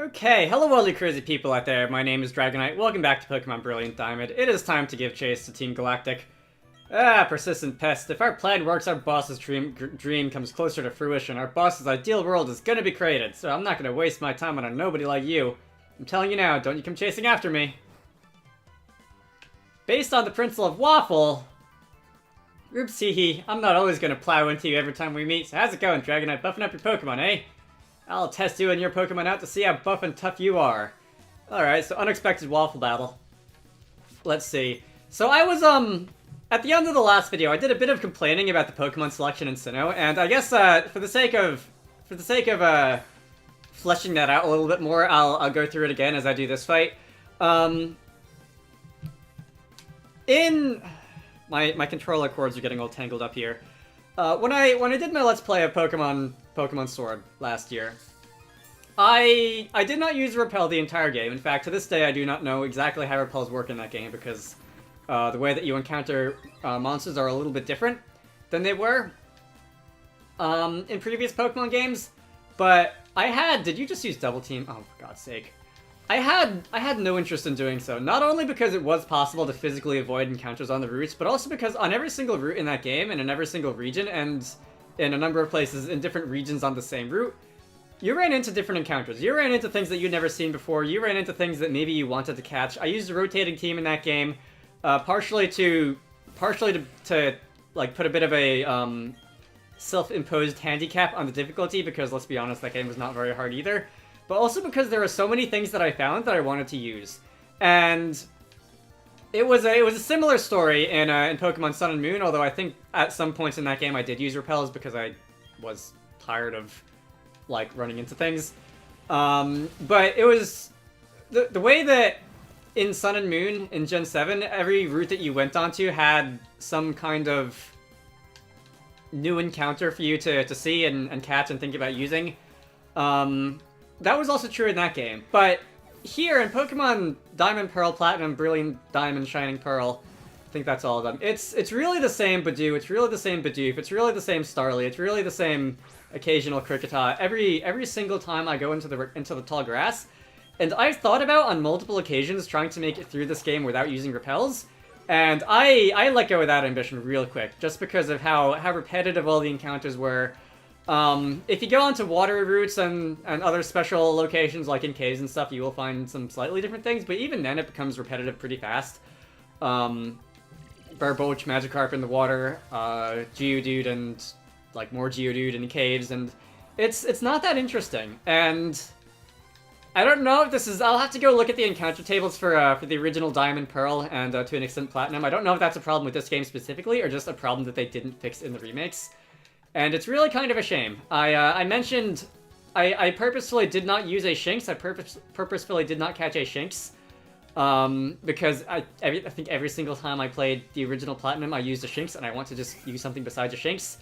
Okay, hello all you crazy people out there, my name is Dragonite, welcome back to Pokemon Brilliant Diamond. It is time to give chase to Team Galactic. Persistent pest. If our plan works, our boss's dream comes closer to fruition. Our boss's ideal world is gonna be created, so I'm not gonna waste my time on a nobody like you. I'm telling you now, don't you come chasing after me. Based on the principle of Waffle... Oops, hee, I'm not always gonna plow into you every time we meet, so how's it going, Dragonite? Buffing up your Pokemon, eh? I'll test you and your Pokemon out to see how buff and tough you are. Alright, so unexpected Waffle battle. Let's see. So I was, at the end of the last video, I did a bit of complaining about the Pokemon selection in Sinnoh, and I guess, for the sake of fleshing that out a little bit more, I'll go through it again as I do this fight. In... My controller cords are getting all tangled up here. When I did my Let's Play of Pokemon Sword last year, I did not use Repel the entire game. In fact, to this day, I do not know exactly how Repels work in that game because the way that you encounter monsters are a little bit different than they were in previous Pokemon games. But did you just use Double Team? Oh, for God's sake. I had no interest in doing so, not only because it was possible to physically avoid encounters on the routes, but also because on every single route in that game, and in every single region, and in a number of places in different regions on the same route, you ran into different encounters. You ran into things that you'd never seen before, you ran into things that maybe you wanted to catch. I used a rotating team in that game, partially to like put a bit of a self-imposed handicap on the difficulty, because let's be honest, that game was not very hard either. But also because there were so many things that I found that I wanted to use. And it was a similar story in Pokemon Sun and Moon, although I think at some points in that game I did use repels because I was tired of, like, running into things. But it was... The way that in Sun and Moon, in Gen 7, every route that you went onto had some kind of new encounter for you to see and catch and think about using. That was also true in that game, but here in Pokemon Diamond, Pearl, Platinum, Brilliant Diamond, Shining Pearl, I think that's all of them. It's really the same Badoo, it's really the same Bidoof, it's really the same Starly, it's really the same occasional Kricketot. Every single time I go into the tall grass, and I've thought about on multiple occasions trying to make it through this game without using repels, and I let go of that ambition real quick, just because of how repetitive all the encounters were. If you go onto water routes and other special locations like in caves and stuff, you will find some slightly different things, but even then it becomes repetitive pretty fast. Barboach, Magikarp in the water, Geodude and, like, more Geodude in the caves, and it's not that interesting. And I don't know if this is... I'll have to go look at the encounter tables for the original Diamond, Pearl, and to an extent Platinum. I don't know if that's a problem with this game specifically, or just a problem that they didn't fix in the remakes. And it's really kind of a shame. I mentioned I purposefully did not use a Shinx. I purposefully did not catch a Shinx. Because I think every single time I played the original Platinum, I used a Shinx, and I want to just use something besides a Shinx.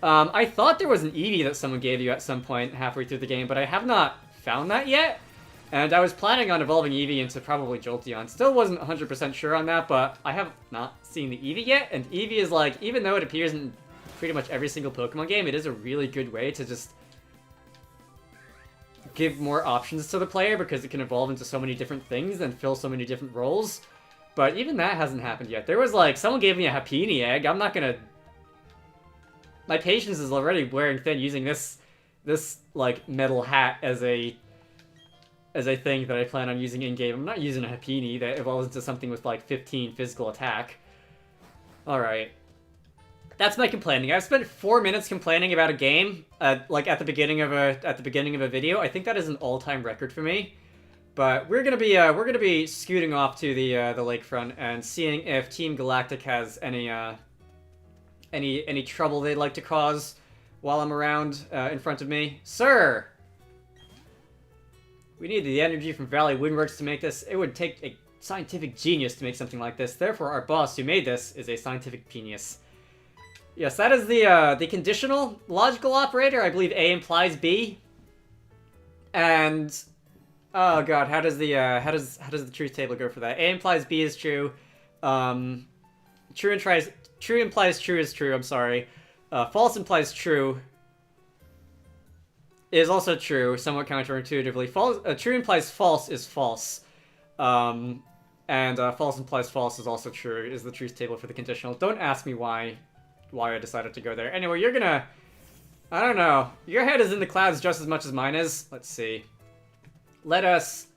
I thought there was an Eevee that someone gave you at some point halfway through the game, but I have not found that yet. And I was planning on evolving Eevee into probably Jolteon. Still wasn't 100% sure on that, but I have not seen the Eevee yet. And Eevee is like, even though it appears in pretty much every single Pokemon game, it is a really good way to just give more options to the player because it can evolve into so many different things and fill so many different roles. But even that hasn't happened yet. There was like, someone gave me a Happiny egg. I'm not gonna... My patience is already wearing thin using this like metal hat as a thing that I plan on using in-game. I'm not using a Happiny that evolves into something with like 15 physical attack. Alright. That's my complaining. I've spent 4 minutes complaining about a game, like at the beginning of a video. I think that is an all-time record for me. But we're gonna be scooting off to the lakefront and seeing if Team Galactic has any trouble they'd like to cause while I'm around in front of me. Sir, we need the energy from Valley Windworks to make this. It would take a scientific genius to make something like this. Therefore, our boss who made this is a scientific genius. Yes, that is the conditional logical operator. I believe A implies B. And oh god, how does the truth table go for that? A implies B is true. True implies true is true. I'm sorry. False implies true. is also true, somewhat counterintuitively. False, true implies false is false. And false implies false is also true, is the truth table for the conditional. Don't ask me why I decided to go there. Anyway, you're gonna... I don't know. Your head is in the clouds just as much as mine is. Let's see. Let us...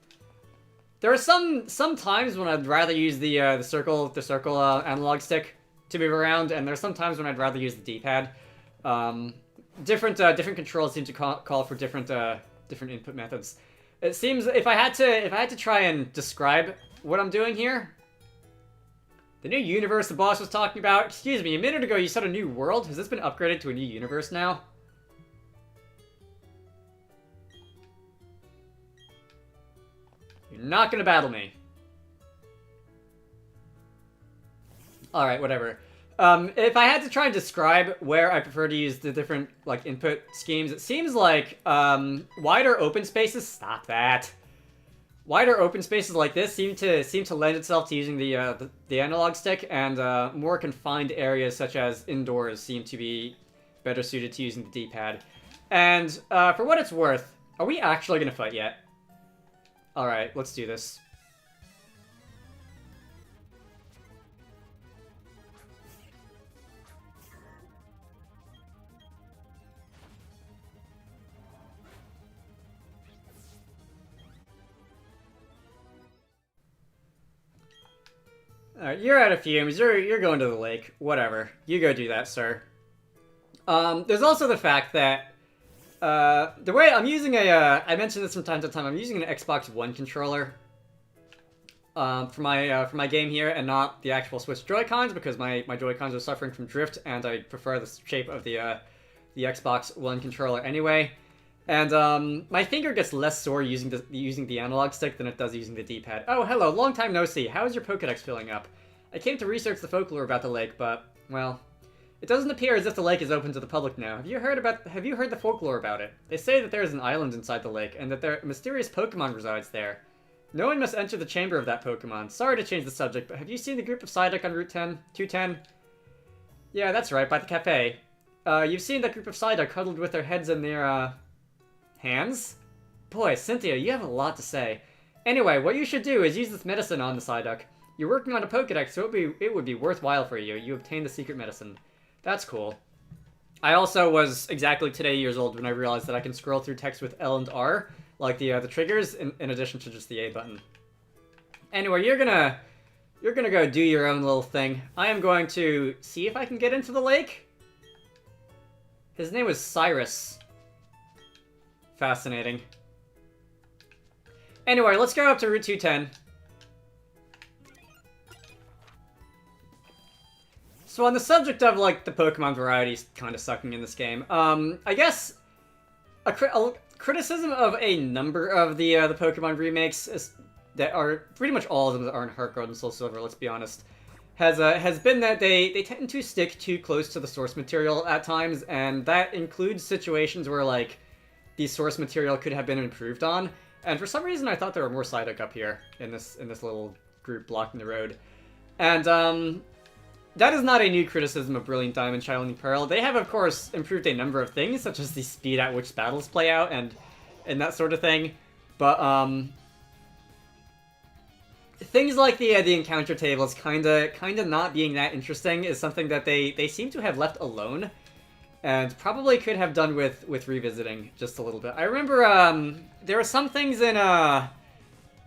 There are some times when I'd rather use the circle analog stick to move around, and there's some times when I'd rather use the D-pad. Different controls seem to call for different input methods. It seems if I had to try and describe what I'm doing here, the new universe the boss was talking about. Excuse me, a minute ago you said a new world. Has this been upgraded to a new universe now? You're not gonna battle me. Alright, whatever. If I had to try and describe where I prefer to use the different, like, input schemes, it seems like, wider open spaces... Stop that! Wider open spaces like this seem to lend itself to using the analog stick, and, more confined areas such as indoors seem to be better suited to using the D-pad. And, for what it's worth, are we actually gonna fight yet? Alright, let's do this. Alright, you're out of fumes. You're going to the lake. Whatever. You go do that, sir. There's also the fact that the way I'm using I mentioned this from time to time. I'm using an Xbox One controller for my game here, and not the actual Switch Joy-Cons, because my Joy-Cons are suffering from drift, and I prefer the shape of the Xbox One controller anyway. And my finger gets less sore using the analog stick than it does using the D-pad. Oh, hello, long time no see. How is your Pokédex filling up? I came to research the folklore about the lake, but, well, it doesn't appear as if the lake is open to the public now. Have you heard the folklore about it? They say that there is an island inside the lake, and that a mysterious Pokémon resides there. No one must enter the chamber of that Pokémon. Sorry to change the subject, but have you seen the group of Psyduck on Route 210? Yeah, that's right, by the cafe. You've seen that group of Psyduck huddled with their heads in their, hands? Boy, Cynthia, you have a lot to say. Anyway, what you should do is use this medicine on the Psyduck. You're working on a Pokédex, so it would be worthwhile for you. You obtain the secret medicine. That's cool. I also was exactly today years old when I realized that I can scroll through text with L and R, like the triggers, in addition to just the A button. Anyway, you're gonna go do your own little thing. I am going to see if I can get into the lake. His name was Cyrus. Fascinating. Anyway, let's go up to Route 210. So on the subject of, like, the Pokemon varieties kind of sucking in this game, I guess a criticism of a number of the Pokemon remakes that are pretty much all of them that aren't Heart Gold and Soul Silver, let's be honest, has been that they tend to stick too close to the source material at times, and that includes situations where, like, the source material could have been improved on. And for some reason, I thought there were more Psyduck up here in this little group blocking the road. And that is not a new criticism of Brilliant Diamond, Shining Pearl. They have, of course, improved a number of things, such as the speed at which battles play out and that sort of thing. But things like the encounter tables kinda not being that interesting is something that they seem to have left alone. And probably could have done with revisiting just a little bit. I remember there were some things in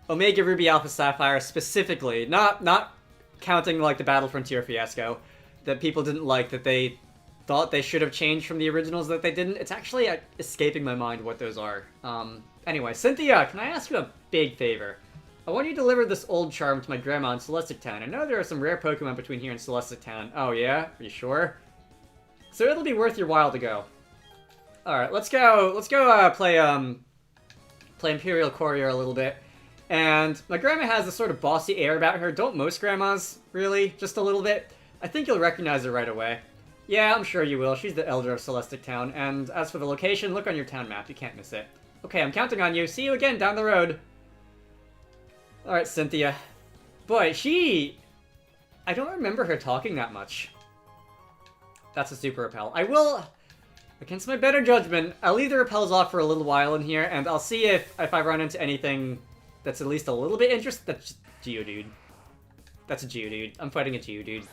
Omega Ruby Alpha Sapphire specifically, not counting like the Battle Frontier fiasco, that people didn't like, that they thought they should have changed from the originals that they didn't. It's actually escaping my mind what those are. Anyway, Cynthia, can I ask you a big favor? I want you to deliver this old charm to my grandma in Celestic Town. I know there are some rare Pokemon between here and Celestic Town. Oh yeah? Are you sure? So it'll be worth your while to go. Alright, let's go play Imperial Courier a little bit. And my grandma has this sort of bossy air about her. Don't most grandmas, really? Just a little bit? I think you'll recognize her right away. Yeah, I'm sure you will. She's the elder of Celestic Town. And as for the location, look on your town map. You can't miss it. Okay, I'm counting on you. See you again down the road. Alright, Cynthia. Boy, I don't remember her talking that much. That's a super repel. I will Against my better judgment, I'll leave the repels off for a little while in here, and I'll see if I run into anything that's at least a little bit interesting. That's just Geodude. That's a Geodude. I'm fighting a Geodude.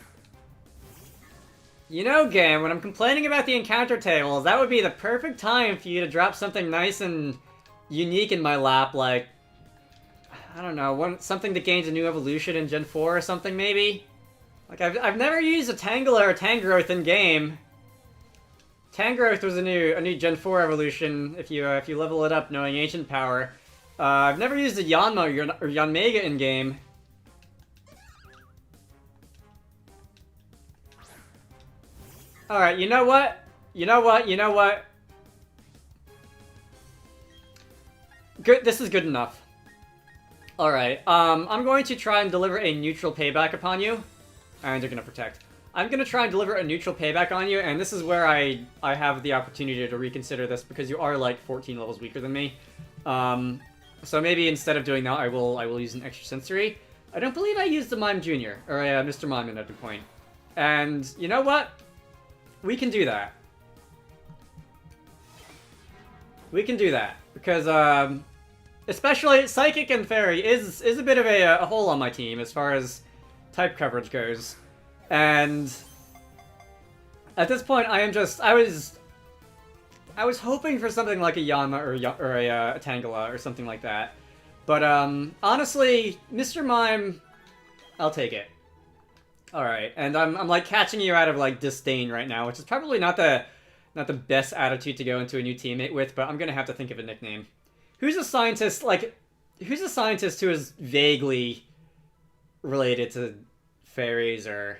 You know, game, when I'm complaining about the encounter tables, that would be the perfect time for you to drop something nice and unique in my lap, like, I don't know, something that gains a new evolution in Gen 4 or something, maybe? Like, I've never used a Tangela or Tangrowth in game. Tangrowth was a new Gen 4 evolution, if you level it up knowing Ancient Power. I've never used a Yanma or Yanmega in game. Alright, you know what? You know what? Good, this is good enough. Alright, I'm going to try and deliver a neutral payback upon you. And you're gonna protect. I'm gonna try and deliver a neutral payback on you, and this is where I have the opportunity to reconsider this, because you are like 14 levels weaker than me. So maybe instead of doing that, I will use an extra sensory. I don't believe I used the Mime Jr. or Mr. Mime at every point. And you know what? We can do that. We can do that because especially Psychic and Fairy is a bit of a hole on my team as far as type coverage goes. And at this point, I was hoping for something like a Yanma or a Tangela or something like that. But honestly, Mr. Mime, I'll take it. All right, and I'm like catching you out of like disdain right now, which is probably not the best attitude to go into a new teammate with. But I'm gonna have to think of a nickname. Who's a scientist who is vaguely related to fairies or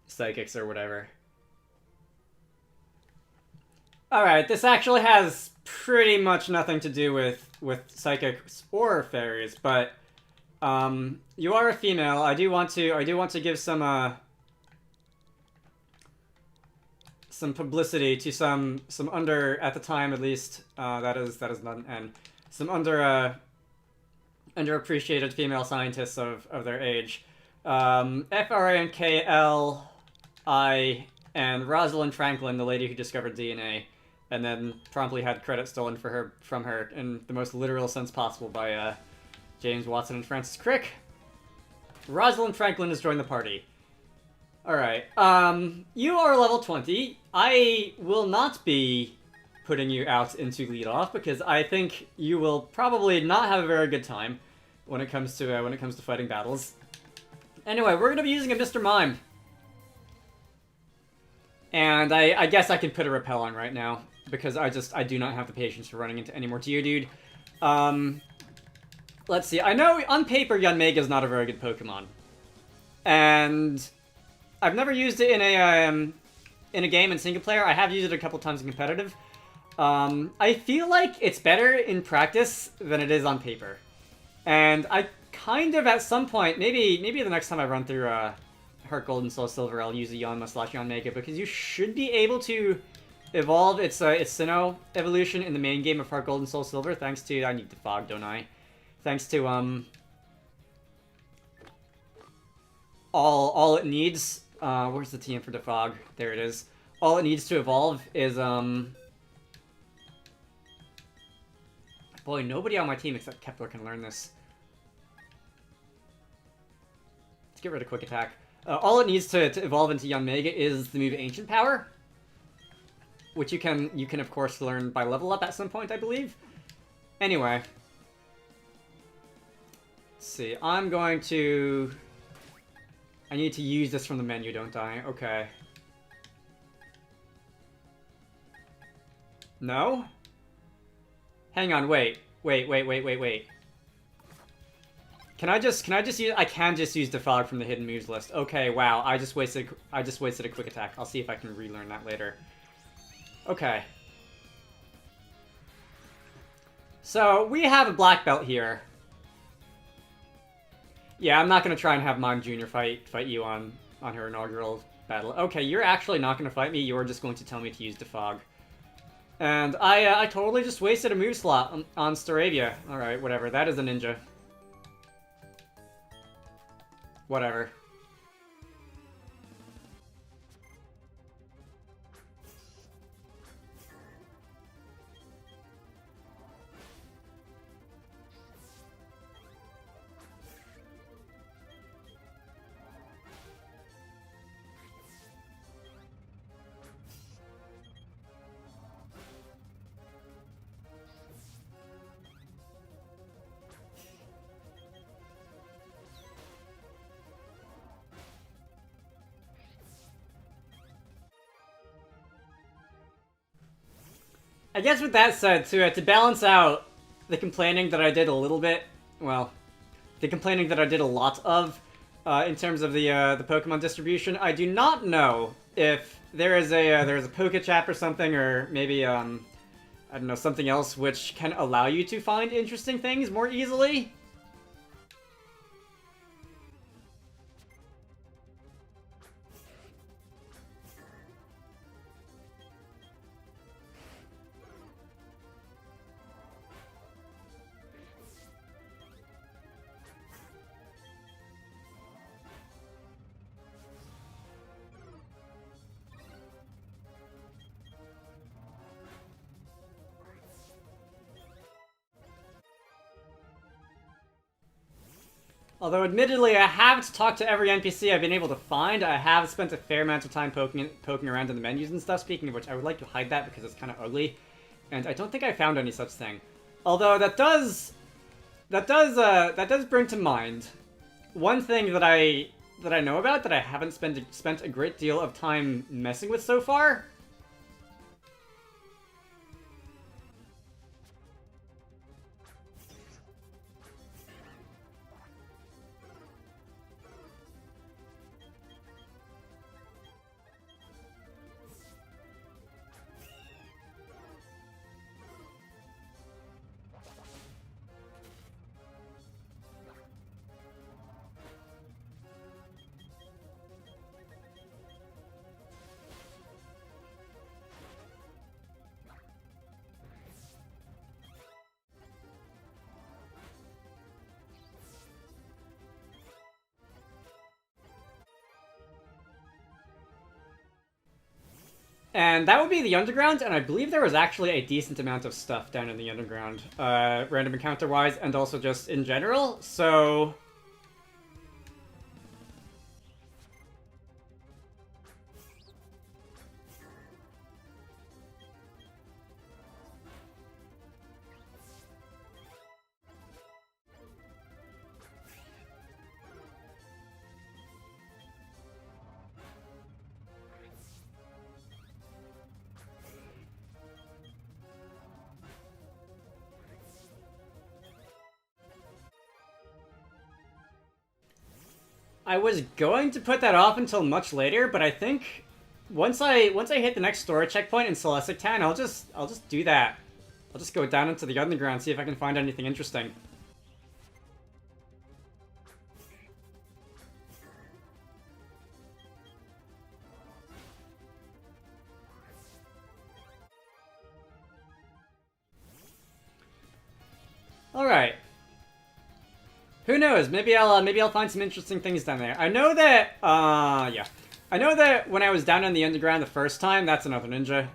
psychics or whatever? Alright, this actually has pretty much nothing to do with psychics or fairies, but you are a female. I do want to give some publicity to some under, at the time at least, that is not an N, some underappreciated female scientists of their age. FRANKLI and Rosalind Franklin, the lady who discovered DNA, and then promptly had credit stolen from her in the most literal sense possible by James Watson and Francis Crick. Rosalind Franklin has joined the party. Alright, you are level 20. I will not be putting you out into leadoff because I think you will probably not have a very good time when it comes to fighting battles. Anyway, we're gonna be using a Mr. Mime. And I guess I can put a repel on right now, because I do not have the patience for running into any more Geodude. Let's see, I know on paper Yanmega is not a very good Pokemon. And I've never used it in a game in single player. I have used it a couple times in competitive. I feel like it's better in practice than it is on paper. And I kind of, at some point, maybe the next time I run through Heart Gold and Soul Silver, I'll use a Yanma/Yanmega, because you should be able to evolve its Sinnoh evolution in the main game of Heart Gold and Soul Silver, thanks to, I need the fog, don't I? Thanks to, all it needs, where's the TM for the fog? There it is. All it needs to evolve is, boy, nobody on my team except Kepler can learn this. Let's get rid of Quick Attack. All it needs to evolve into Yanmega is the move Ancient Power, which you can of course learn by level up at some point, I believe. Anyway, let's see. I need to use this from the menu, don't I? Okay. No? Hang on, wait. Can I just use, I can just use the fog from the hidden moves list. Okay, wow, I just wasted a Quick Attack. I'll see if I can relearn that later. Okay. So, we have a black belt here. Yeah, I'm not gonna try and have Mime Jr. fight you on her inaugural battle. Okay, you're actually not gonna fight me, you're just going to tell me to use the fog. And I totally just wasted a move slot on Staravia. Alright, whatever, that is a ninja. Whatever. I guess with that said, to balance out the complaining that I did a little bit, well, the complaining that I did a lot of, in terms of the Pokemon distribution, I do not know if there's a Pokechap or something, or maybe I don't know, something else which can allow you to find interesting things more easily. Although, admittedly, I haven't talked to every NPC I've been able to find. I have spent a fair amount of time poking around in the menus and stuff. Speaking of which, I would like to hide that because it's kind of ugly. And I don't think I found any such thing. Although, that does bring to mind one thing that I know about that I haven't spent a great deal of time messing with so far. And that would be the Underground, and I believe there was actually a decent amount of stuff down in the Underground, random encounter-wise, and also just in general, so... I was going to put that off until much later, but I think once I hit the next storage checkpoint in Celestic Town, I'll just do that. I'll just go down into the Underground, see if I can find anything interesting. Alright. Who knows? Maybe I'll find some interesting things down there. I know that yeah. I know that when I was down in the Underground the first time, that's another ninja.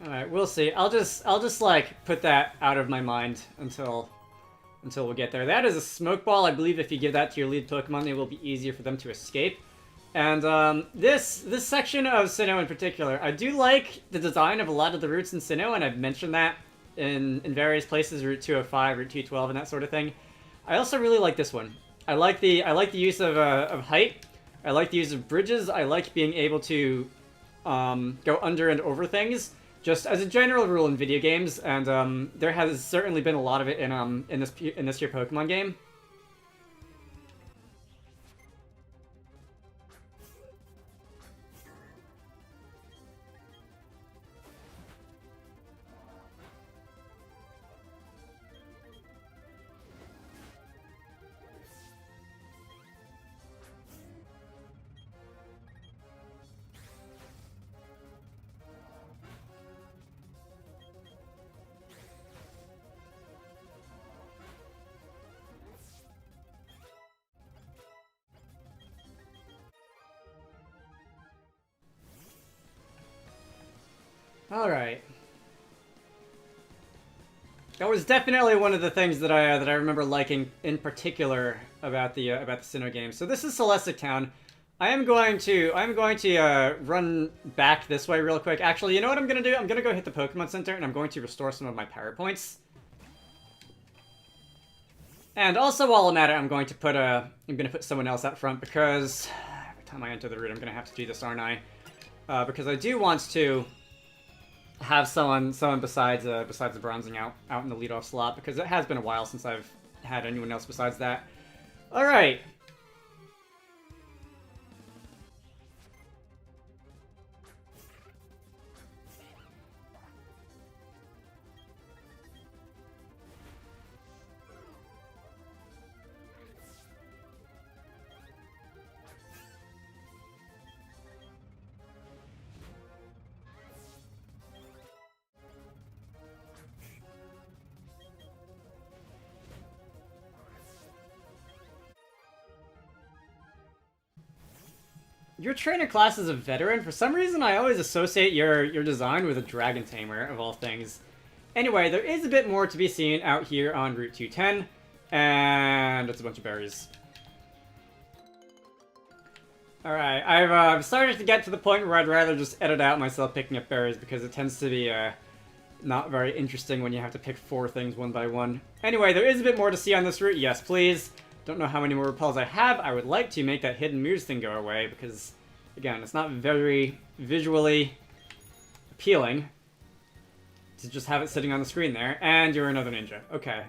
Alright, we'll see. I'll just like put that out of my mind until we get there. That is a smoke ball. I believe if you give that to your lead Pokemon, it will be easier for them to escape. And this section of Sinnoh in particular, I do like the design of a lot of the routes in Sinnoh, and I've mentioned that in various places, Route 205, Route 212, and that sort of thing. I also really like this one. I like the use of height. I like the use of bridges. I like being able to go under and over things. Just as a general rule in video games, and there has certainly been a lot of it in this here Pokemon game. Alright. That was definitely one of the things that I remember liking in particular about the Sinnoh game. So this is Celestic Town. I'm going to run back this way real quick. Actually, you know what I'm gonna do? I'm gonna go hit the Pokemon Center and I'm going to restore some of my power points. And also while I'm at it, I'm gonna put someone else out front because every time I enter the route, I'm gonna have to do this, aren't I? Because I do want to have someone besides the bronzing out in the leadoff slot, because it has been a while since I've had anyone else besides that. All right. Your trainer class is a veteran. For some reason, I always associate your design with a dragon tamer, of all things. Anyway, there is a bit more to be seen out here on Route 210, and it's a bunch of berries. Alright, I've started to get to the point where I'd rather just edit out myself picking up berries, because it tends to be not very interesting when you have to pick 4 things one by one. Anyway, there is a bit more to see on this route. Yes, please. Don't know how many more repels I have. I would like to make that hidden mirrors thing go away because, again, it's not very visually appealing to just have it sitting on the screen there. And you're another ninja. Okay.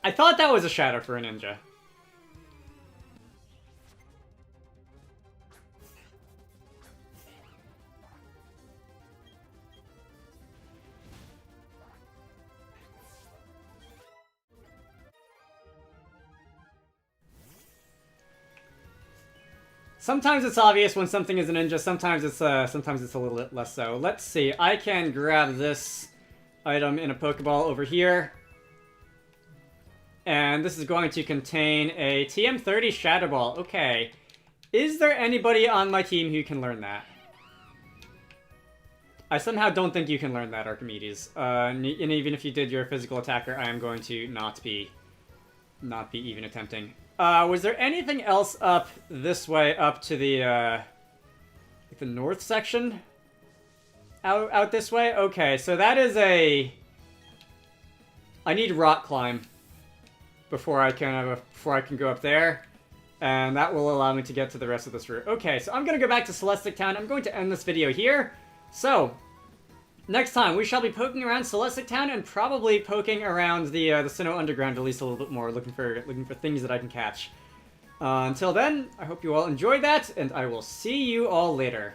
I thought that was a shadow for a ninja. Sometimes it's obvious when something is a ninja, sometimes it's a little bit less so. Let's see, I can grab this item in a Pokeball over here. And this is going to contain a TM30 Shadow Ball. Okay. Is there anybody on my team who can learn that? I somehow don't think you can learn that, Archimedes. And even if you did, you're a physical attacker, I am going to not be even attempting. Was there anything else up this way, up to the north section? Out this way? Okay, so that is a... I need rock climb before I can go up there. And that will allow me to get to the rest of this route. Okay, so I'm going to go back to Celestic Town. I'm going to end this video here. So, next time we shall be poking around Celestic Town and probably poking around the Sinnoh Underground at least a little bit more, looking for things that I can catch. Until then, I hope you all enjoyed that, and I will see you all later.